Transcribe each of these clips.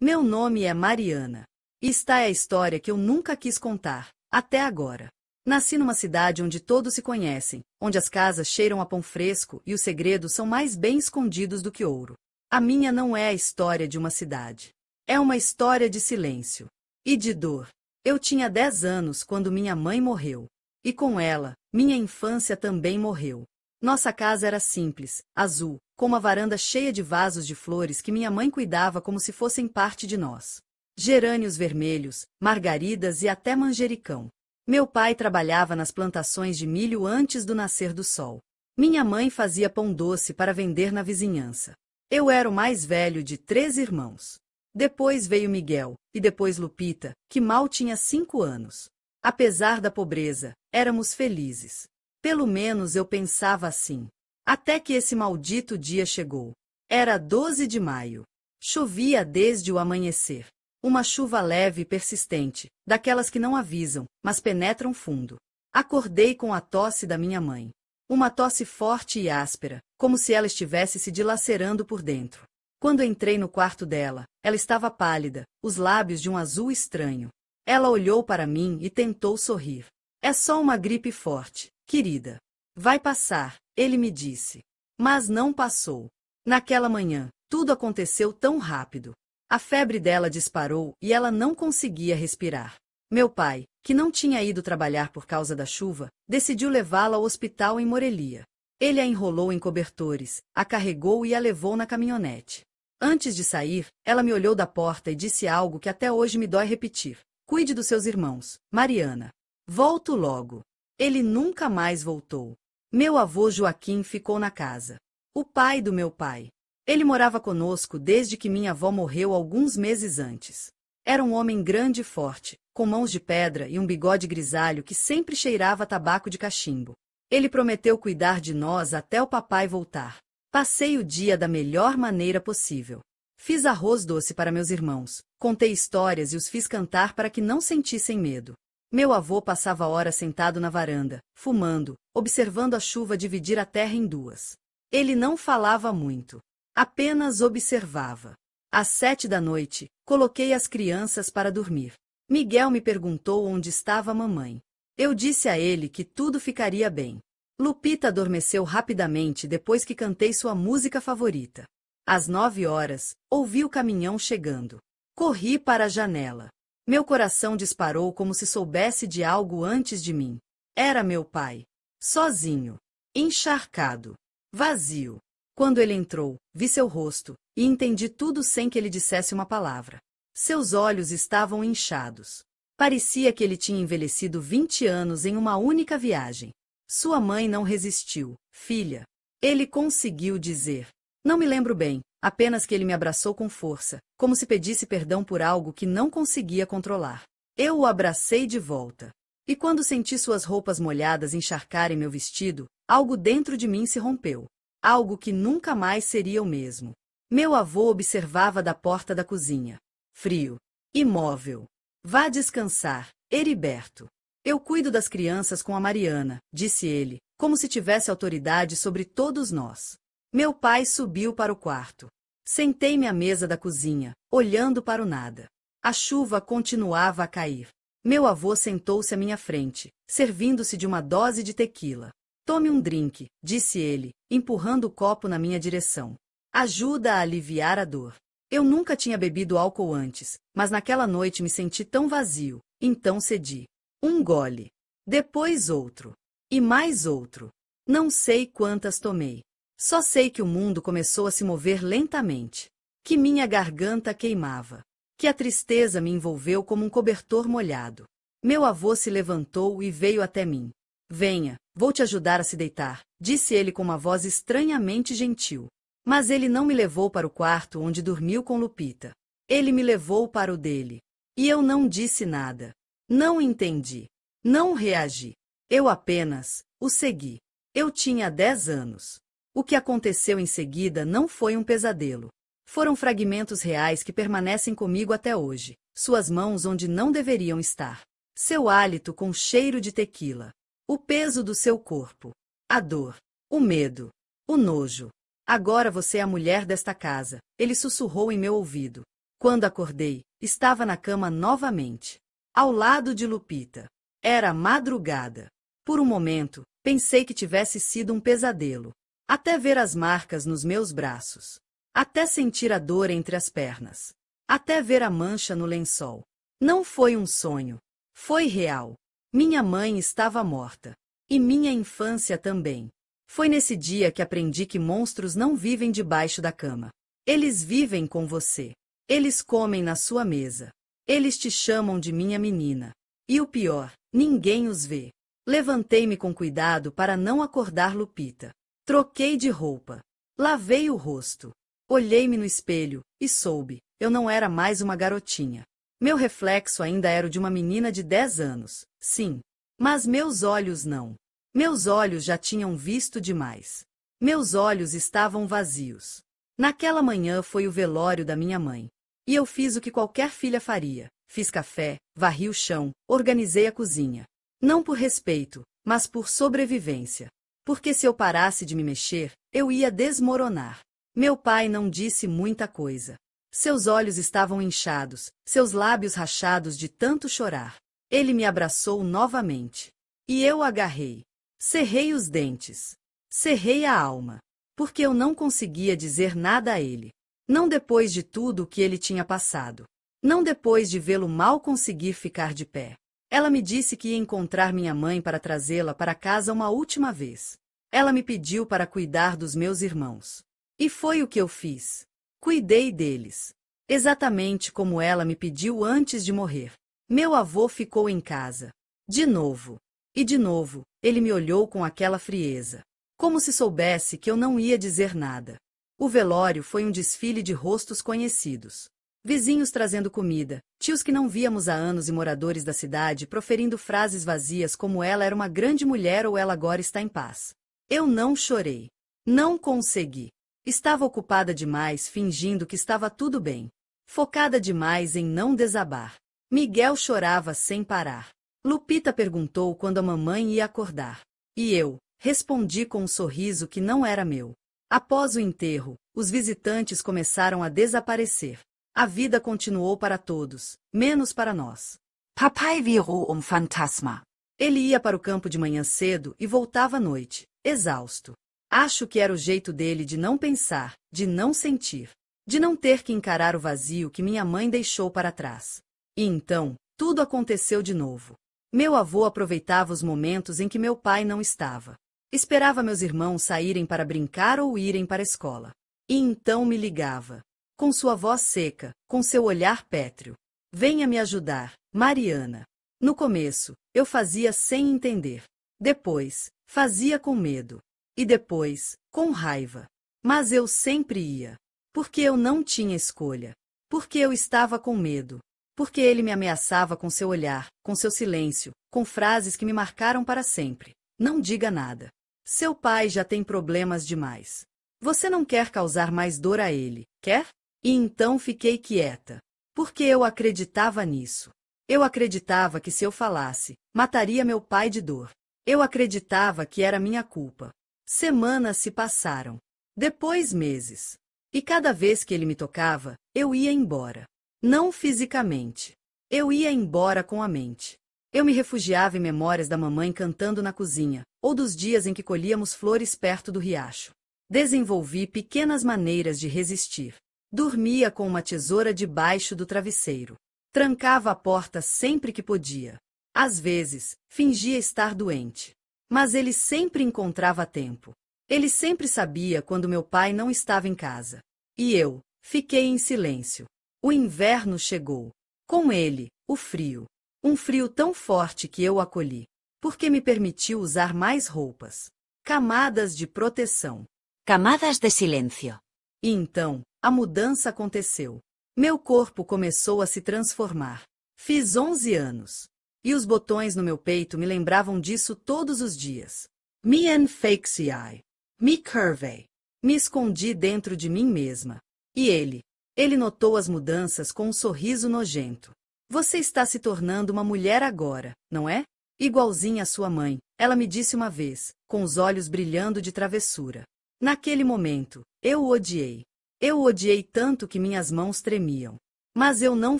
Meu nome é Mariana. E esta é a história que eu nunca quis contar, até agora. Nasci numa cidade onde todos se conhecem, onde as casas cheiram a pão fresco e os segredos são mais bem escondidos do que ouro. A minha não é a história de uma cidade. É uma história de silêncio. E de dor. Eu tinha 10 anos quando minha mãe morreu. E com ela, minha infância também morreu. Nossa casa era simples, azul, com uma varanda cheia de vasos de flores que minha mãe cuidava como se fossem parte de nós. Gerânios vermelhos, margaridas e até manjericão. Meu pai trabalhava nas plantações de milho antes do nascer do sol. Minha mãe fazia pão doce para vender na vizinhança. Eu era o mais velho de 3 irmãos. Depois veio Miguel, e depois Lupita, que mal tinha 5 anos. Apesar da pobreza, éramos felizes. Pelo menos eu pensava assim. Até que esse maldito dia chegou. Era 12 de maio. Chovia desde o amanhecer. Uma chuva leve e persistente, daquelas que não avisam, mas penetram fundo. Acordei com a tosse da minha mãe. Uma tosse forte e áspera, como se ela estivesse se dilacerando por dentro. Quando entrei no quarto dela, ela estava pálida, os lábios de um azul estranho. Ela olhou para mim e tentou sorrir. É só uma gripe forte, querida. Vai passar, ele me disse. Mas não passou. Naquela manhã, tudo aconteceu tão rápido. A febre dela disparou e ela não conseguia respirar. Meu pai, que não tinha ido trabalhar por causa da chuva, decidiu levá-la ao hospital em Morelia. Ele a enrolou em cobertores, a carregou e a levou na caminhonete. Antes de sair, ela me olhou da porta e disse algo que até hoje me dói repetir. Cuide dos seus irmãos, Mariana. Volto logo. Ele nunca mais voltou. Meu avô Joaquim ficou na casa. O pai do meu pai. Ele morava conosco desde que minha avó morreu alguns meses antes. Era um homem grande e forte, com mãos de pedra e um bigode grisalho que sempre cheirava a tabaco de cachimbo. Ele prometeu cuidar de nós até o papai voltar. Passei o dia da melhor maneira possível. Fiz arroz doce para meus irmãos, contei histórias e os fiz cantar para que não sentissem medo. Meu avô passava horas sentado na varanda, fumando, observando a chuva dividir a terra em duas. Ele não falava muito. Apenas observava. Às 7 da noite, coloquei as crianças para dormir. Miguel me perguntou onde estava a mamãe. Eu disse a ele que tudo ficaria bem. Lupita adormeceu rapidamente depois que cantei sua música favorita. Às 9 horas, ouvi o caminhão chegando. Corri para a janela. Meu coração disparou como se soubesse de algo antes de mim. Era meu pai. Sozinho. Encharcado. Vazio. Quando ele entrou, vi seu rosto, e entendi tudo sem que ele dissesse uma palavra. Seus olhos estavam inchados. Parecia que ele tinha envelhecido 20 anos em uma única viagem. Sua mãe não resistiu, filha. Ele conseguiu dizer. Não me lembro bem, apenas que ele me abraçou com força, como se pedisse perdão por algo que não conseguia controlar. Eu o abracei de volta. E quando senti suas roupas molhadas encharcarem meu vestido, algo dentro de mim se rompeu. Algo que nunca mais seria o mesmo. Meu avô observava da porta da cozinha. Frio. Imóvel. Vá descansar, Heriberto. Eu cuido das crianças com a Mariana, disse ele, como se tivesse autoridade sobre todos nós. Meu pai subiu para o quarto. Sentei-me à mesa da cozinha, olhando para o nada. A chuva continuava a cair. Meu avô sentou-se à minha frente, servindo-se de uma dose de tequila. Tome um drink, disse ele, empurrando o copo na minha direção. Ajuda a aliviar a dor. Eu nunca tinha bebido álcool antes, mas naquela noite me senti tão vazio, então cedi. Um gole. Depois outro. E mais outro. Não sei quantas tomei. Só sei que o mundo começou a se mover lentamente. Que minha garganta queimava. Que a tristeza me envolveu como um cobertor molhado. Meu avô se levantou e veio até mim. Venha, vou te ajudar a se deitar, disse ele com uma voz estranhamente gentil. Mas ele não me levou para o quarto onde dormiu com Lupita. Ele me levou para o dele. E eu não disse nada. Não entendi. Não reagi. Eu apenas o segui. Eu tinha 10 anos. O que aconteceu em seguida não foi um pesadelo. Foram fragmentos reais que permanecem comigo até hoje. Suas mãos onde não deveriam estar. Seu hálito com cheiro de tequila. O peso do seu corpo. A dor. O medo. O nojo. Agora você é a mulher desta casa, ele sussurrou em meu ouvido. Quando acordei, estava na cama novamente, ao lado de Lupita. Era madrugada. Por um momento, pensei que tivesse sido um pesadelo. Até ver as marcas nos meus braços. Até sentir a dor entre as pernas. Até ver a mancha no lençol. Não foi um sonho. Foi real. Minha mãe estava morta. E minha infância também. Foi nesse dia que aprendi que monstros não vivem debaixo da cama. Eles vivem com você. Eles comem na sua mesa. Eles te chamam de minha menina. E o pior, ninguém os vê. Levantei-me com cuidado para não acordar Lupita. Troquei de roupa. Lavei o rosto. Olhei-me no espelho e soube, eu não era mais uma garotinha. Meu reflexo ainda era o de uma menina de 10 anos, sim. Mas meus olhos não. Meus olhos já tinham visto demais. Meus olhos estavam vazios. Naquela manhã foi o velório da minha mãe. E eu fiz o que qualquer filha faria. Fiz café, varri o chão, organizei a cozinha. Não por respeito, mas por sobrevivência. Porque se eu parasse de me mexer, eu ia desmoronar. Meu pai não disse muita coisa. Seus olhos estavam inchados, seus lábios rachados de tanto chorar. Ele me abraçou novamente. E eu agarrei. Cerrei os dentes. Cerrei a alma. Porque eu não conseguia dizer nada a ele. Não depois de tudo o que ele tinha passado. Não depois de vê-lo mal conseguir ficar de pé. Ela me disse que ia encontrar minha mãe para trazê-la para casa uma última vez. Ela me pediu para cuidar dos meus irmãos. E foi o que eu fiz. Cuidei deles. Exatamente como ela me pediu antes de morrer. Meu avô ficou em casa. De novo. E de novo, ele me olhou com aquela frieza. Como se soubesse que eu não ia dizer nada. O velório foi um desfile de rostos conhecidos. Vizinhos trazendo comida, tios que não víamos há anos e moradores da cidade proferindo frases vazias como ela era uma grande mulher ou ela agora está em paz. Eu não chorei. Não consegui. Estava ocupada demais fingindo que estava tudo bem. Focada demais em não desabar. Miguel chorava sem parar. Lupita perguntou quando a mamãe ia acordar. E eu respondi com um sorriso que não era meu. Após o enterro, os visitantes começaram a desaparecer. A vida continuou para todos, menos para nós. Papai virou um fantasma. Ele ia para o campo de manhã cedo e voltava à noite, exausto. Acho que era o jeito dele de não pensar, de não sentir, de não ter que encarar o vazio que minha mãe deixou para trás. E então, tudo aconteceu de novo. Meu avô aproveitava os momentos em que meu pai não estava. Esperava meus irmãos saírem para brincar ou irem para a escola. E então me ligava. Com sua voz seca, com seu olhar pétreo. Venha me ajudar, Mariana. No começo, eu fazia sem entender. Depois, fazia com medo. E depois, com raiva. Mas eu sempre ia. Porque eu não tinha escolha. Porque eu estava com medo. Porque ele me ameaçava com seu olhar, com seu silêncio, com frases que me marcaram para sempre. Não diga nada. Seu pai já tem problemas demais. Você não quer causar mais dor a ele, quer? E então fiquei quieta. Porque eu acreditava nisso. Eu acreditava que se eu falasse, mataria meu pai de dor. Eu acreditava que era minha culpa. Semanas se passaram. Depois meses. E cada vez que ele me tocava, eu ia embora. Não fisicamente. Eu ia embora com a mente. Eu me refugiava em memórias da mamãe cantando na cozinha, ou dos dias em que colhíamos flores perto do riacho. Desenvolvi pequenas maneiras de resistir. Dormia com uma tesoura debaixo do travesseiro. Trancava a porta sempre que podia. Às vezes, fingia estar doente. Mas ele sempre encontrava tempo. Ele sempre sabia quando meu pai não estava em casa. E eu fiquei em silêncio. O inverno chegou. Com ele, o frio. Um frio tão forte que eu acolhi. Porque me permitiu usar mais roupas. Camadas de proteção. Camadas de silêncio. E então, a mudança aconteceu. Meu corpo começou a se transformar. Fiz 11 anos. E os botões no meu peito me lembravam disso todos os dias. Me enfaixei. Me curvei. Me escondi dentro de mim mesma. E ele notou as mudanças com um sorriso nojento. Você está se tornando uma mulher agora, não é? Igualzinha à sua mãe, ela me disse uma vez, com os olhos brilhando de travessura. Naquele momento, eu o odiei. Eu o odiei tanto que minhas mãos tremiam. Mas eu não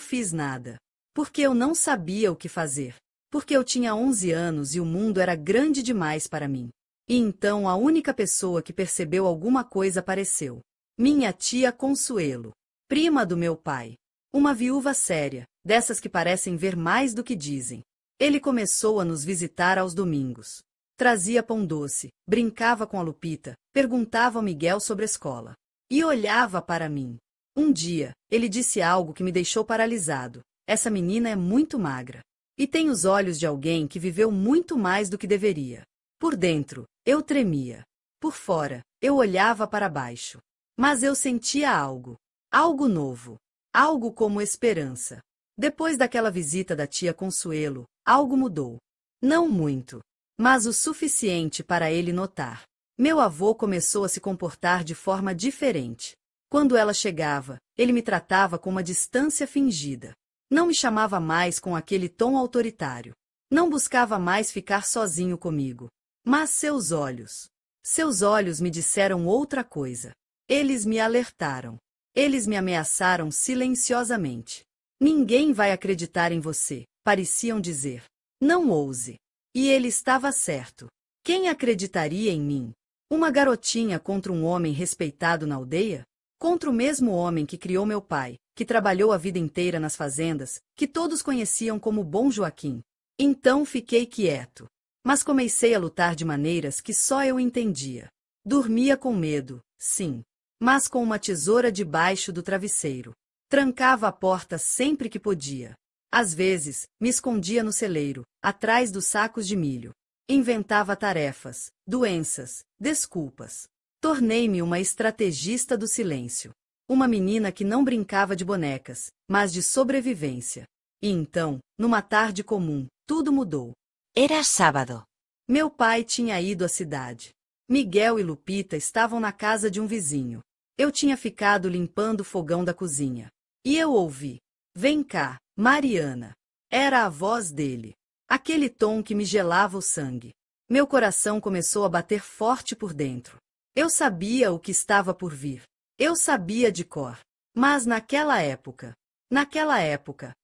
fiz nada. Porque eu não sabia o que fazer. Porque eu tinha 11 anos e o mundo era grande demais para mim. E então a única pessoa que percebeu alguma coisa apareceu. Minha tia Consuelo, prima do meu pai. Uma viúva séria, dessas que parecem ver mais do que dizem. Ele começou a nos visitar aos domingos. Trazia pão doce, brincava com a Lupita, perguntava ao Miguel sobre a escola. E olhava para mim. Um dia, ele disse algo que me deixou paralisado. Essa menina é muito magra. E tem os olhos de alguém que viveu muito mais do que deveria. Por dentro, eu tremia. Por fora, eu olhava para baixo. Mas eu sentia algo. Algo novo. Algo como esperança. Depois daquela visita da tia Consuelo, algo mudou. Não muito, mas o suficiente para ele notar. Meu avô começou a se comportar de forma diferente. Quando ela chegava, ele me tratava com uma distância fingida. Não me chamava mais com aquele tom autoritário. Não buscava mais ficar sozinho comigo. Mas seus olhos me disseram outra coisa. Eles me alertaram. Eles me ameaçaram silenciosamente. Ninguém vai acreditar em você, pareciam dizer. Não ouse. E ele estava certo. Quem acreditaria em mim? Uma garotinha contra um homem respeitado na aldeia? Contra o mesmo homem que criou meu pai, que trabalhou a vida inteira nas fazendas, que todos conheciam como Bom Joaquim. Então fiquei quieto. Mas comecei a lutar de maneiras que só eu entendia. Dormia com medo, sim, mas com uma tesoura debaixo do travesseiro. Trancava a porta sempre que podia. Às vezes, me escondia no celeiro, atrás dos sacos de milho. Inventava tarefas, doenças, desculpas. Tornei-me uma estrategista do silêncio. Uma menina que não brincava de bonecas, mas de sobrevivência. E então, numa tarde comum, tudo mudou. Era sábado. Meu pai tinha ido à cidade. Miguel e Lupita estavam na casa de um vizinho. Eu tinha ficado limpando o fogão da cozinha. E eu ouvi: "Vem cá, Mariana." Era a voz dele. Aquele tom que me gelava o sangue. Meu coração começou a bater forte por dentro. Eu sabia o que estava por vir. Eu sabia de cor. Mas naquela época,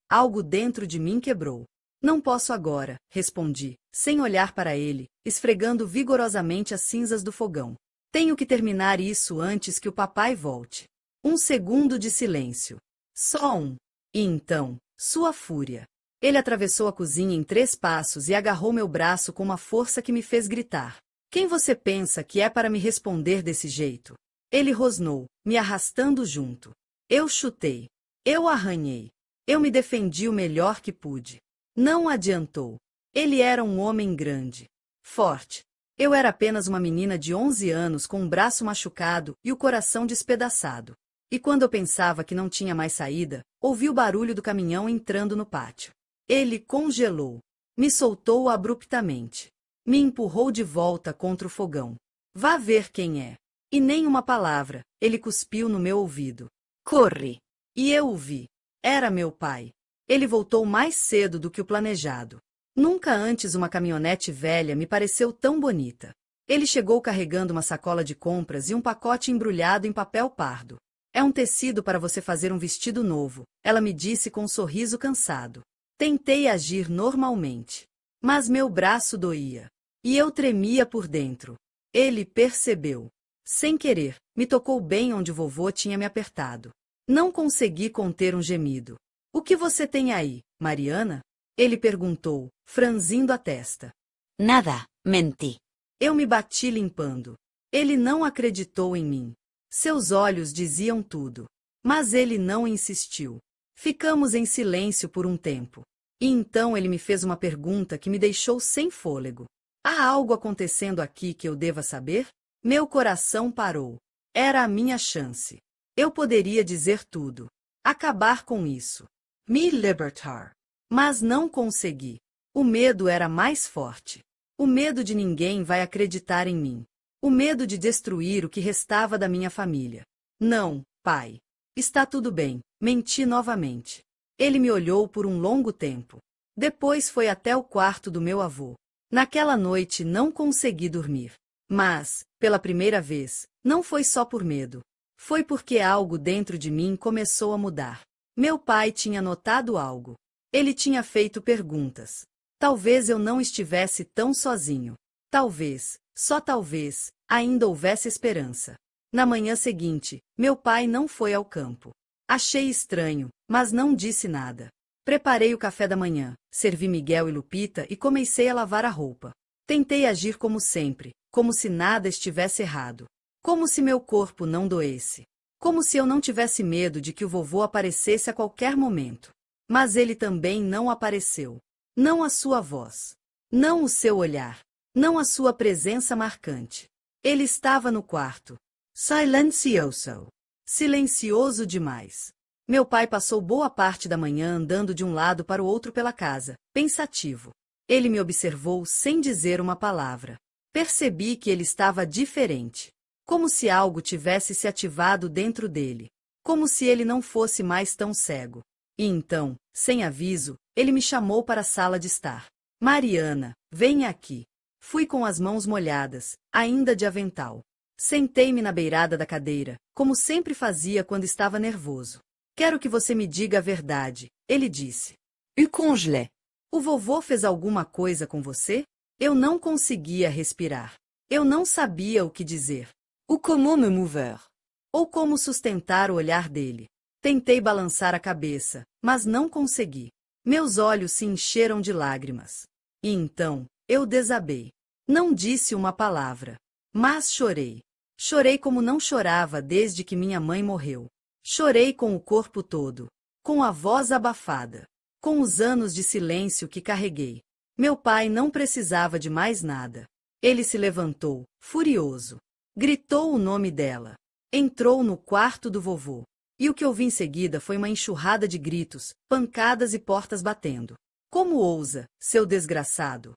algo dentro de mim quebrou. "Não posso agora", respondi, sem olhar para ele, esfregando vigorosamente as cinzas do fogão. "Tenho que terminar isso antes que o papai volte." Um segundo de silêncio. Só um. E então, sua fúria. Ele atravessou a cozinha em 3 passos e agarrou meu braço com uma força que me fez gritar: "Quem você pensa que é para me responder desse jeito?" Ele rosnou, me arrastando junto. Eu chutei. Eu arranhei. Eu me defendi o melhor que pude. Não adiantou. Ele era um homem grande. Forte. Eu era apenas uma menina de 11 anos com um braço machucado e o coração despedaçado. E quando eu pensava que não tinha mais saída, ouvi o barulho do caminhão entrando no pátio. Ele congelou. Me soltou abruptamente. Me empurrou de volta contra o fogão. "Vá ver quem é." E nem uma palavra, ele cuspiu no meu ouvido. "Corre." E eu o vi. Era meu pai. Ele voltou mais cedo do que o planejado. Nunca antes uma caminhonete velha me pareceu tão bonita. Ele chegou carregando uma sacola de compras e um pacote embrulhado em papel pardo. "É um tecido para você fazer um vestido novo", ela me disse com um sorriso cansado. Tentei agir normalmente. Mas meu braço doía. E eu tremia por dentro. Ele percebeu. Sem querer, me tocou bem onde vovô tinha me apertado. Não consegui conter um gemido. "O que você tem aí, Mariana?" Ele perguntou, franzindo a testa. Nada, menti. Eu me bati limpando. Ele não acreditou em mim. Seus olhos diziam tudo. Mas ele não insistiu. Ficamos em silêncio por um tempo. E então ele me fez uma pergunta que me deixou sem fôlego. "Há algo acontecendo aqui que eu deva saber?" Meu coração parou. Era a minha chance. Eu poderia dizer tudo. Acabar com isso. Me libertar. Mas não consegui. O medo era mais forte. O medo de ninguém vai acreditar em mim. O medo de destruir o que restava da minha família. "Não, pai. Está tudo bem." Menti novamente. Ele me olhou por um longo tempo. Depois foi até o quarto do meu avô. Naquela noite não consegui dormir. Mas, pela primeira vez, não foi só por medo. Foi porque algo dentro de mim começou a mudar. Meu pai tinha notado algo. Ele tinha feito perguntas. Talvez eu não estivesse tão sozinho. Talvez, só talvez, ainda houvesse esperança. Na manhã seguinte, meu pai não foi ao campo. Achei estranho, mas não disse nada. Preparei o café da manhã, servi Miguel e Lupita e comecei a lavar a roupa. Tentei agir como sempre, como se nada estivesse errado. Como se meu corpo não doesse. Como se eu não tivesse medo de que o vovô aparecesse a qualquer momento. Mas ele também não apareceu. Não a sua voz. Não o seu olhar. Não a sua presença marcante. Ele estava no quarto. Silencioso. Silencioso demais. Meu pai passou boa parte da manhã andando de um lado para o outro pela casa, pensativo. Ele me observou sem dizer uma palavra. Percebi que ele estava diferente. Como se algo tivesse se ativado dentro dele. Como se ele não fosse mais tão cego. E então, sem aviso, ele me chamou para a sala de estar. Mariana, venha aqui. Fui com as mãos molhadas, ainda de avental. Sentei-me na beirada da cadeira, como sempre fazia quando estava nervoso. Quero que você me diga a verdade, ele disse. O congelé. O vovô fez alguma coisa com você? Eu não conseguia respirar. Eu não sabia o que dizer. Ou comment me mover. Ou como sustentar o olhar dele. Tentei balançar a cabeça, mas não consegui. Meus olhos se encheram de lágrimas. E então, eu desabei. Não disse uma palavra. Mas chorei. Chorei como não chorava desde que minha mãe morreu. Chorei com o corpo todo. Com a voz abafada. Com os anos de silêncio que carreguei. Meu pai não precisava de mais nada. Ele se levantou, furioso. Gritou o nome dela. Entrou no quarto do vovô. E o que ouvi em seguida foi uma enxurrada de gritos, pancadas e portas batendo. Como ousa, seu desgraçado?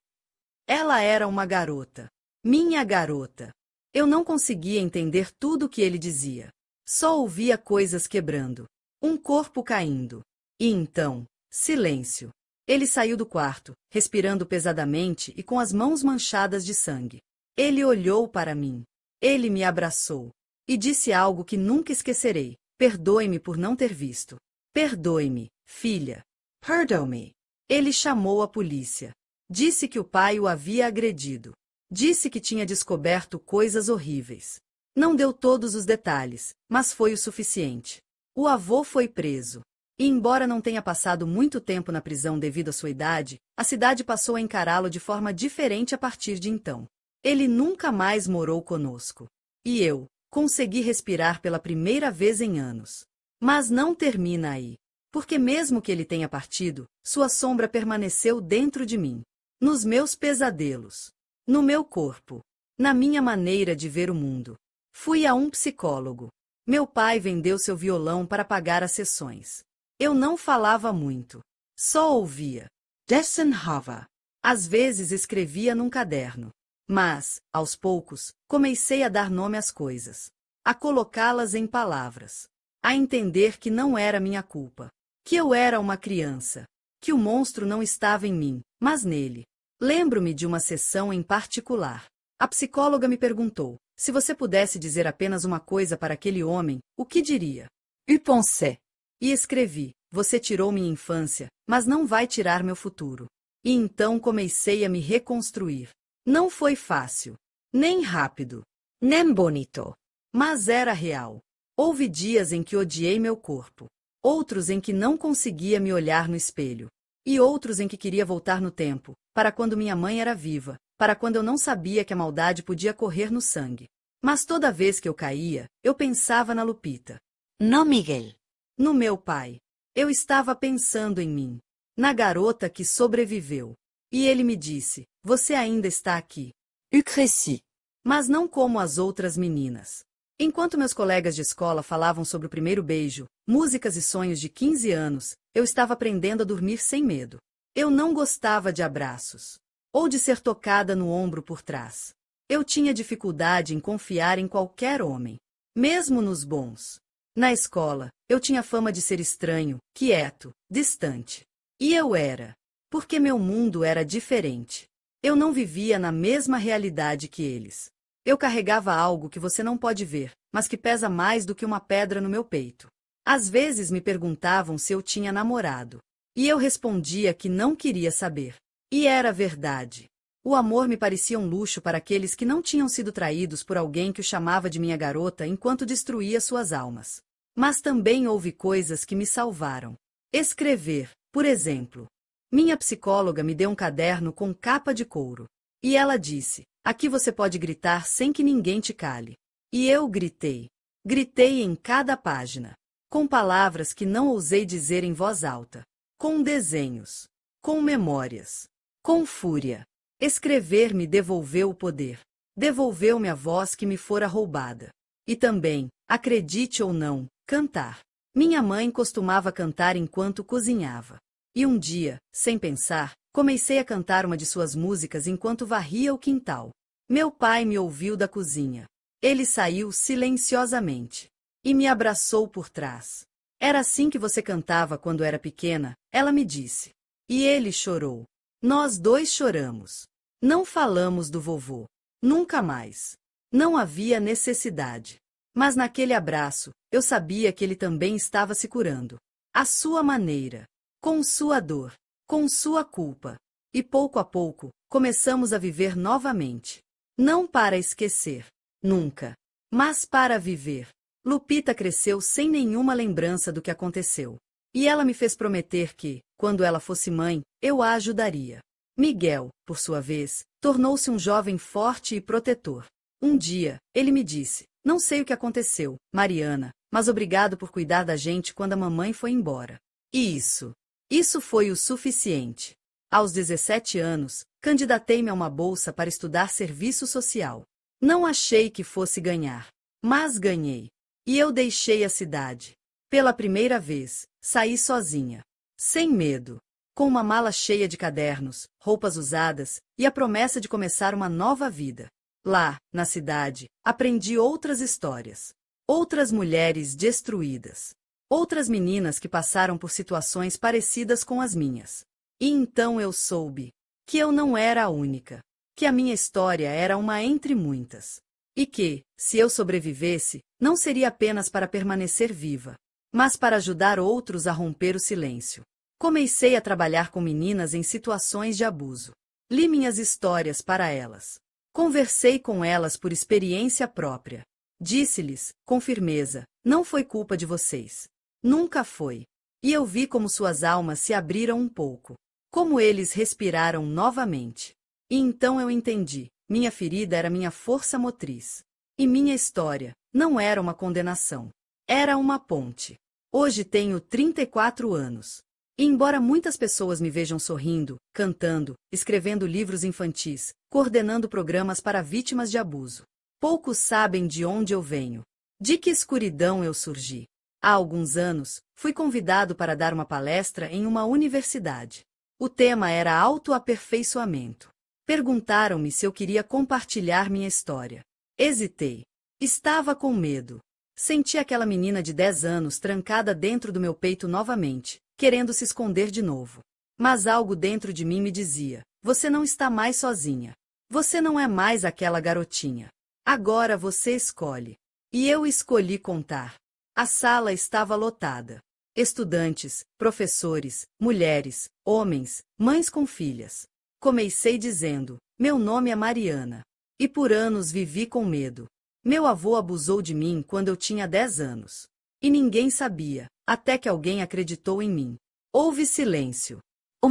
Ela era uma garota. Minha garota. Eu não conseguia entender tudo o que ele dizia. Só ouvia coisas quebrando. Um corpo caindo. E então, silêncio. Ele saiu do quarto, respirando pesadamente e com as mãos manchadas de sangue. Ele olhou para mim. Ele me abraçou. E disse algo que nunca esquecerei. Perdoe-me por não ter visto. Perdoe-me, filha. Perdoe-me. Ele chamou a polícia. Disse que o pai o havia agredido. Disse que tinha descoberto coisas horríveis. Não deu todos os detalhes, mas foi o suficiente. O avô foi preso. E embora não tenha passado muito tempo na prisão devido à sua idade, a cidade passou a encará-lo de forma diferente a partir de então. Ele nunca mais morou conosco. E eu consegui respirar pela primeira vez em anos. Mas não termina aí. Porque mesmo que ele tenha partido, sua sombra permaneceu dentro de mim. Nos meus pesadelos. No meu corpo. Na minha maneira de ver o mundo. Fui a um psicólogo. Meu pai vendeu seu violão para pagar as sessões. Eu não falava muito. Só ouvia. Desenhava. Às vezes escrevia num caderno. Mas, aos poucos, comecei a dar nome às coisas. A colocá-las em palavras. A entender que não era minha culpa. Que eu era uma criança. Que o monstro não estava em mim, mas nele. Lembro-me de uma sessão em particular. A psicóloga me perguntou, se você pudesse dizer apenas uma coisa para aquele homem, o que diria? Eu pensais. E escrevi, você tirou minha infância, mas não vai tirar meu futuro. E então comecei a me reconstruir. Não foi fácil, nem rápido, Nem bonito. mas era real. Houve dias em que odiei meu corpo, outros em que não conseguia me olhar no espelho, e outros em que queria voltar no tempo, para quando minha mãe era viva, para quando eu não sabia que a maldade podia correr no sangue. Mas toda vez que eu caía, eu pensava na Lupita. No Miguel. No meu pai. Eu estava pensando em mim. Na garota que sobreviveu. E ele me disse, você ainda está aqui. Eu cresci. Mas não como as outras meninas. Enquanto meus colegas de escola falavam sobre o primeiro beijo, músicas e sonhos de 15 anos, eu estava aprendendo a dormir sem medo. Eu não gostava de abraços. Ou de ser tocada no ombro por trás. Eu tinha dificuldade em confiar em qualquer homem. Mesmo nos bons. Na escola, eu tinha fama de ser estranho, quieto, distante. E eu era. Porque meu mundo era diferente. Eu não vivia na mesma realidade que eles. Eu carregava algo que você não pode ver, mas que pesa mais do que uma pedra no meu peito. Às vezes me perguntavam se eu tinha namorado. E eu respondia que não queria saber. E era verdade. O amor me parecia um luxo para aqueles que não tinham sido traídos por alguém que o chamava de minha garota enquanto destruía suas almas. Mas também houve coisas que me salvaram. Escrever, por exemplo. Minha psicóloga me deu um caderno com capa de couro. E ela disse: aqui você pode gritar sem que ninguém te cale. E eu gritei. Gritei em cada página. Com palavras que não ousei dizer em voz alta. Com desenhos. Com memórias. Com fúria. Escrever me devolveu o poder. Devolveu-me a voz que me fora roubada. E também, acredite ou não, cantar. Minha mãe costumava cantar enquanto cozinhava. E um dia, sem pensar, comecei a cantar uma de suas músicas enquanto varria o quintal. Meu pai me ouviu da cozinha. Ele saiu silenciosamente. E me abraçou por trás. Era assim que você cantava quando era pequena, ela me disse. E ele chorou. Nós dois choramos. Não falamos do vovô. Nunca mais. Não havia necessidade. Mas naquele abraço, eu sabia que ele também estava se curando. À sua maneira. Com sua dor. Com sua culpa. E pouco a pouco, começamos a viver novamente. Não para esquecer. Nunca. Mas para viver. Lupita cresceu sem nenhuma lembrança do que aconteceu. E ela me fez prometer que, quando ela fosse mãe, eu a ajudaria. Miguel, por sua vez, tornou-se um jovem forte e protetor. Um dia, ele me disse: não sei o que aconteceu, Mariana, mas obrigado por cuidar da gente quando a mamãe foi embora. E isso foi o suficiente. Aos 17 anos, candidatei-me a uma bolsa para estudar serviço social. Não achei que fosse ganhar, mas ganhei. E eu deixei a cidade. Pela primeira vez, saí sozinha. Sem medo. Com uma mala cheia de cadernos, roupas usadas e a promessa de começar uma nova vida. Lá, na cidade, aprendi outras histórias. Outras mulheres destruídas. Outras meninas que passaram por situações parecidas com as minhas. E então eu soube que eu não era a única. Que a minha história era uma entre muitas. E que, se eu sobrevivesse, não seria apenas para permanecer viva, mas para ajudar outros a romper o silêncio. Comecei a trabalhar com meninas em situações de abuso. Li minhas histórias para elas. Conversei com elas por experiência própria. Disse-lhes, com firmeza, não foi culpa de vocês. Nunca foi. E eu vi como suas almas se abriram um pouco. Como eles respiraram novamente. E então eu entendi. Minha ferida era minha força motriz. E minha história não era uma condenação. Era uma ponte. Hoje tenho 34 anos. E embora muitas pessoas me vejam sorrindo, cantando, escrevendo livros infantis, coordenando programas para vítimas de abuso, poucos sabem de onde eu venho. De que escuridão eu surgi. Há alguns anos, fui convidado para dar uma palestra em uma universidade. O tema era autoaperfeiçoamento. Perguntaram-me se eu queria compartilhar minha história. Hesitei. Estava com medo. Senti aquela menina de 10 anos trancada dentro do meu peito novamente, querendo se esconder de novo. Mas algo dentro de mim me dizia: você não está mais sozinha. Você não é mais aquela garotinha. Agora você escolhe. E eu escolhi contar. A sala estava lotada. Estudantes, professores, mulheres, homens, mães com filhas. Comecei dizendo: meu nome é Mariana. E por anos vivi com medo. Meu avô abusou de mim quando eu tinha 10 anos. E ninguém sabia, até que alguém acreditou em mim. Houve silêncio.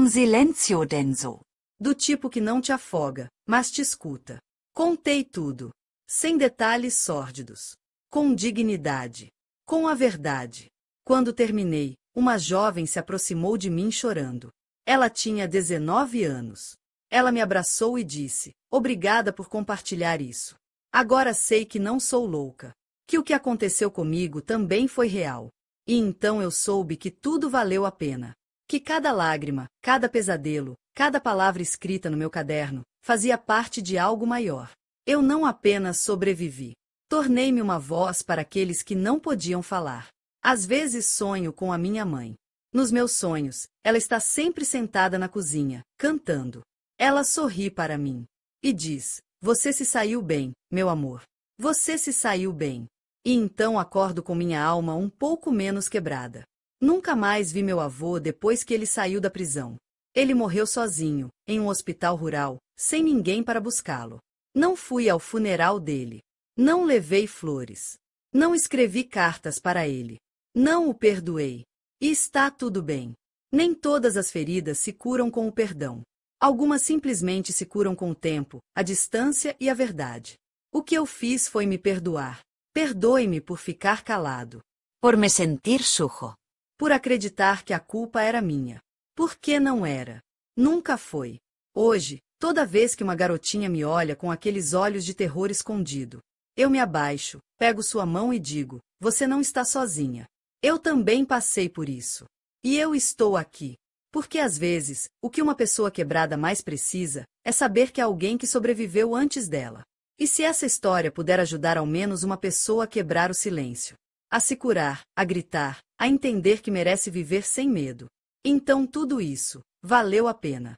Silenzio denso. Do tipo que não te afoga, mas te escuta. Contei tudo. Sem detalhes sórdidos. Com dignidade. Com a verdade. Quando terminei, uma jovem se aproximou de mim chorando. Ela tinha 19 anos. Ela me abraçou e disse: obrigada por compartilhar isso. Agora sei que não sou louca. Que o que aconteceu comigo também foi real. E então eu soube que tudo valeu a pena. Que cada lágrima, cada pesadelo, cada palavra escrita no meu caderno, fazia parte de algo maior. Eu não apenas sobrevivi. Tornei-me uma voz para aqueles que não podiam falar. Às vezes sonho com a minha mãe. Nos meus sonhos, ela está sempre sentada na cozinha, cantando. Ela sorri para mim. E diz: você se saiu bem, meu amor. Você se saiu bem. E então acordo com minha alma um pouco menos quebrada. Nunca mais vi meu avô depois que ele saiu da prisão. Ele morreu sozinho, em um hospital rural, sem ninguém para buscá-lo. Não fui ao funeral dele. Não levei flores. Não escrevi cartas para ele. Não o perdoei. E está tudo bem. Nem todas as feridas se curam com o perdão. Algumas simplesmente se curam com o tempo, a distância e a verdade. O que eu fiz foi me perdoar. Perdoe-me por ficar calado. Por me sentir sujo. Por acreditar que a culpa era minha. Por que não era? Nunca foi. Hoje, toda vez que uma garotinha me olha com aqueles olhos de terror escondido, eu me abaixo, pego sua mão e digo: você não está sozinha. Eu também passei por isso. E eu estou aqui. Porque às vezes, o que uma pessoa quebrada mais precisa é saber que há alguém que sobreviveu antes dela. E se essa história puder ajudar ao menos uma pessoa a quebrar o silêncio, a se curar, a gritar, a entender que merece viver sem medo, então tudo isso valeu a pena.